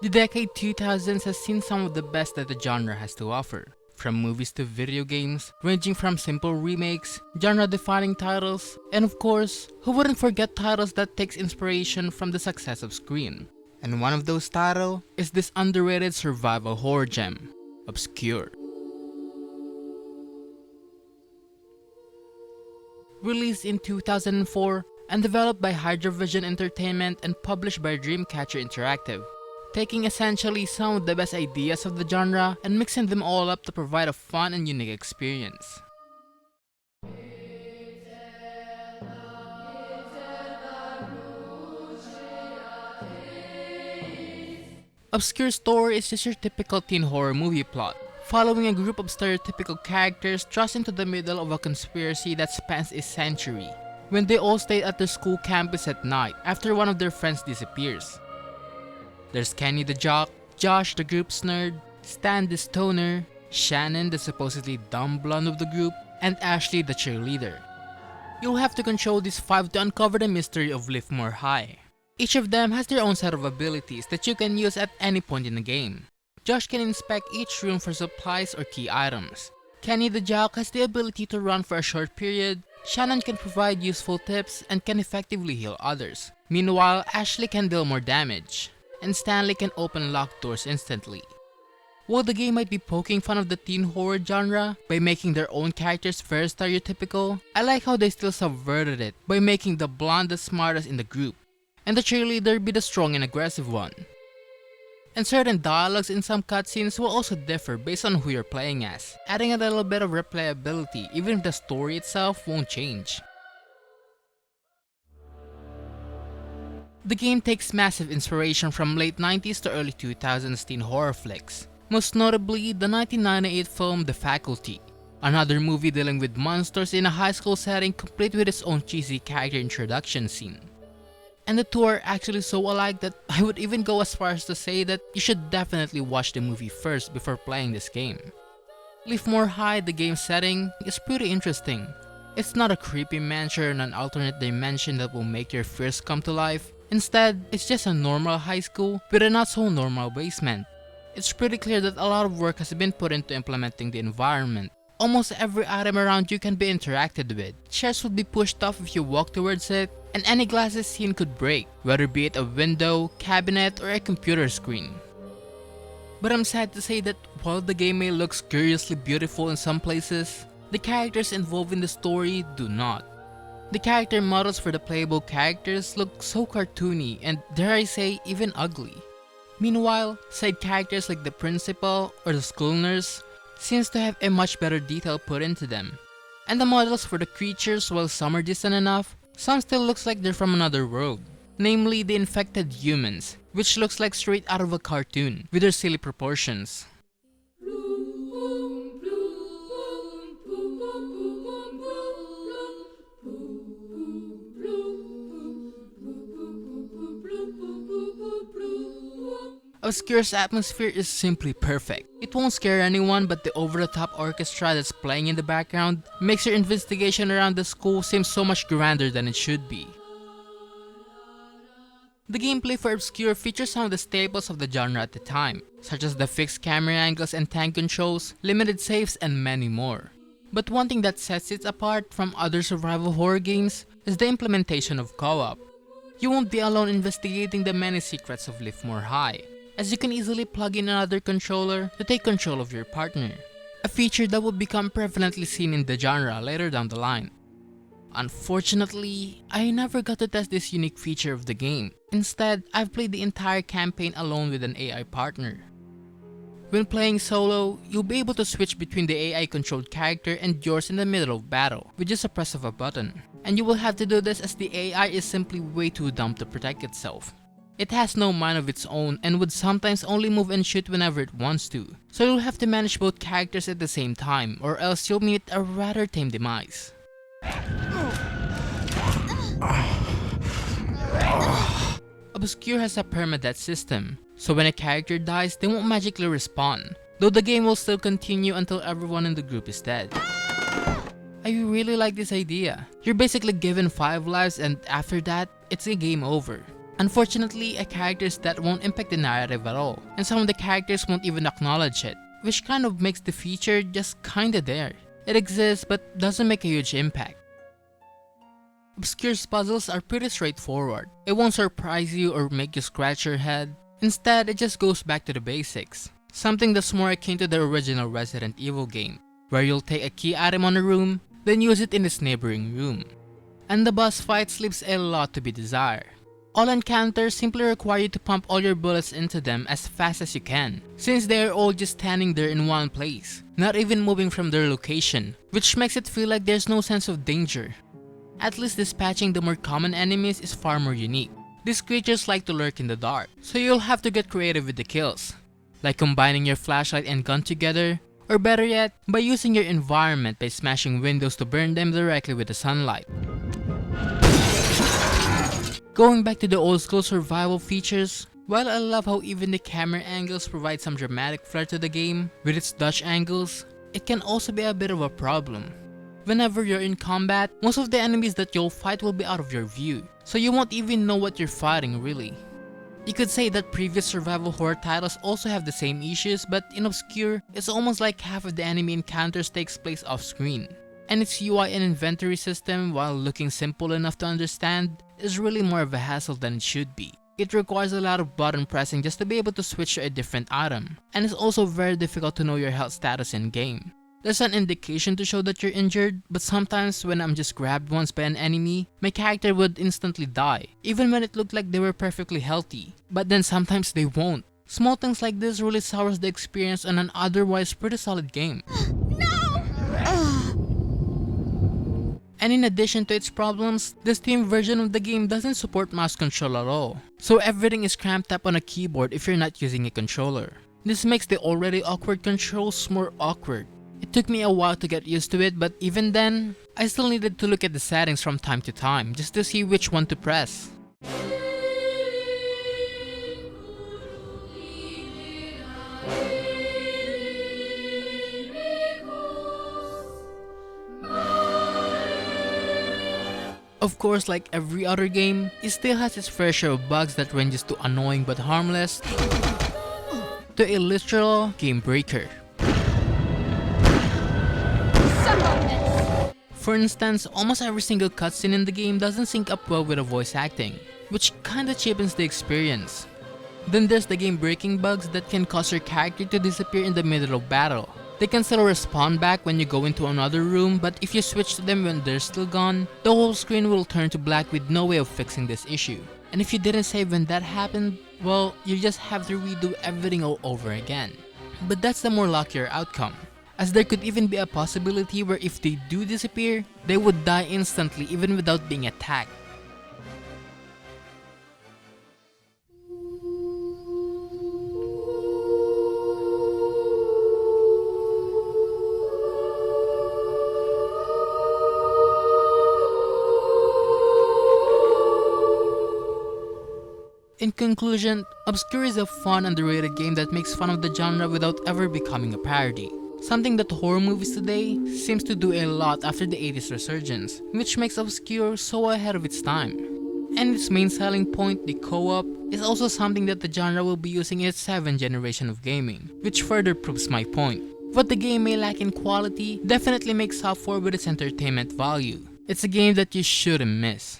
The decade 2000s has seen some of the best that the genre has to offer. From movies to video games, ranging from simple remakes, genre-defining titles, and of course, who wouldn't forget titles that takes inspiration from the success of Scream? And one of those titles is this underrated survival horror gem, Obscure. Released in 2004 and developed by Hydravision Entertainment and published by Dreamcatcher Interactive, taking essentially some of the best ideas of the genre and mixing them all up to provide a fun and unique experience. Obscure's story is just your typical teen horror movie plot, following a group of stereotypical characters thrust into the middle of a conspiracy that spans a century, when they all stay at their school campus at night after one of their friends disappears. There's Kenny the jock, Josh the group's nerd, Stan the stoner, Shannon the supposedly dumb blonde of the group, and Ashley the cheerleader. You'll have to control these 5 to uncover the mystery of Livermore High. Each of them has their own set of abilities that you can use at any point in the game. Josh can inspect each room for supplies or key items. Kenny the jock has the ability to run for a short period. Shannon can provide useful tips and can effectively heal others. Meanwhile, Ashley can deal more damage, and Stanley can open locked doors instantly. While the game might be poking fun of the teen horror genre by making their own characters very stereotypical, I like how they still subverted it by making the blonde the smartest in the group, and the cheerleader be the strong and aggressive one. And certain dialogues in some cutscenes will also differ based on who you're playing as, adding a little bit of replayability even if the story itself won't change. The game takes massive inspiration from late 90s to early 2000s teen horror flicks, most notably the 1998 film The Faculty, another movie dealing with monsters in a high school setting complete with its own cheesy character introduction scene. And the two are actually so alike that I would even go as far as to say that you should definitely watch the movie first before playing this game. Livermore High, the game's setting, is pretty interesting. It's not a creepy mansion in an alternate dimension that will make your fears come to life. Instead, it's just a normal high school with a not so normal basement. It's pretty clear that a lot of work has been put into implementing the environment. Almost every item around you can be interacted with. Chairs would be pushed off if you walk towards it, and any glasses seen could break, whether be it a window, cabinet, or a computer screen. But I'm sad to say that while the game may look curiously beautiful in some places, the characters involved in the story do not. The character models for the playable characters look so cartoony and, dare I say, even ugly. Meanwhile, side characters like the principal or the school nurse seems to have a much better detail put into them. And the models for the creatures, while some are distant enough, some still looks like they're from another world. Namely the infected humans, which looks like straight out of a cartoon, with their silly proportions. Obscure's atmosphere is simply perfect. It won't scare anyone, but the over-the-top orchestra that's playing in the background makes your investigation around the school seem so much grander than it should be. The gameplay for Obscure features some of the staples of the genre at the time, such as the fixed camera angles and tank controls, limited saves, and many more. But one thing that sets it apart from other survival horror games is the implementation of co-op. You won't be alone investigating the many secrets of Livermore High, as you can easily plug in another controller to take control of your partner, a feature that will become prevalently seen in the genre later down the line. Unfortunately, I never got to test this unique feature of the game. Instead, I've played the entire campaign alone with an AI partner. When playing solo, you'll be able to switch between the AI controlled character and yours in the middle of battle with just a press of a button. And you will have to do this as the AI is simply way too dumb to protect itself. It has no mind of its own and would sometimes only move and shoot whenever it wants to, so you'll have to manage both characters at the same time or else you'll meet a rather tame demise. Obscure has a permadeath system, so when a character dies they won't magically respawn, though the game will still continue until everyone in the group is dead. I really like this idea. You're basically given 5 lives and after that, it's a game over. Unfortunately, a characters that won't impact the narrative at all, and some of the characters won't even acknowledge it, which kind of makes the feature just kinda there. It exists but doesn't make a huge impact. Obscure's puzzles are pretty straightforward. It won't surprise you or make you scratch your head. Instead, it just goes back to the basics. Something that's more akin to the original Resident Evil game, where you'll take a key item on a room, then use it in its neighboring room. And the boss fights leaves a lot to be desired. All encounters simply require you to pump all your bullets into them as fast as you can, since they are all just standing there in one place, not even moving from their location, which makes it feel like there's no sense of danger. At least dispatching the more common enemies is far more unique. These creatures like to lurk in the dark, so you'll have to get creative with the kills, like combining your flashlight and gun together, or better yet, by using your environment by smashing windows to burn them directly with the sunlight. Going back to the old school survival features, while I love how even the camera angles provide some dramatic flair to the game with its Dutch angles, it can also be a bit of a problem. Whenever you're in combat, most of the enemies that you'll fight will be out of your view, so you won't even know what you're fighting really. You could say that previous survival horror titles also have the same issues, but in Obscure, it's almost like half of the enemy encounters takes place off screen. And its UI and inventory system, while looking simple enough to understand, is really more of a hassle than it should be. It requires a lot of button pressing just to be able to switch to a different item, and it's also very difficult to know your health status in game. There's an indication to show that you're injured, but sometimes when I'm just grabbed once by an enemy, my character would instantly die, even when it looked like they were perfectly healthy. But then sometimes they won't. Small things like this really sours the experience on an otherwise pretty solid game. And in addition to its problems, the Steam version of the game doesn't support mouse control at all, so everything is cramped up on a keyboard if you're not using a controller. This makes the already awkward controls more awkward. It took me a while to get used to it, but even then, I still needed to look at the settings from time to time just to see which one to press. Of course, like every other game, it still has its fair share of bugs that ranges to annoying but harmless to a literal game breaker. For instance, almost every single cutscene in the game doesn't sync up well with the voice acting, which kinda cheapens the experience. Then there's the game breaking bugs that can cause your character to disappear in the middle of battle. They can still respawn back when you go into another room, but if you switch to them when they're still gone, the whole screen will turn to black with no way of fixing this issue. And if you didn't save when that happened, well, you just have to redo everything all over again. But that's the more luckier outcome, as there could even be a possibility where if they do disappear, they would die instantly even without being attacked. In conclusion, Obscure is a fun, underrated game that makes fun of the genre without ever becoming a parody. Something that horror movies today seems to do a lot after the 80s resurgence, which makes Obscure so ahead of its time. And its main selling point, the co-op, is also something that the genre will be using in its 7th generation of gaming, which further proves my point. What the game may lack in quality definitely makes up for with its entertainment value. It's a game that you shouldn't miss.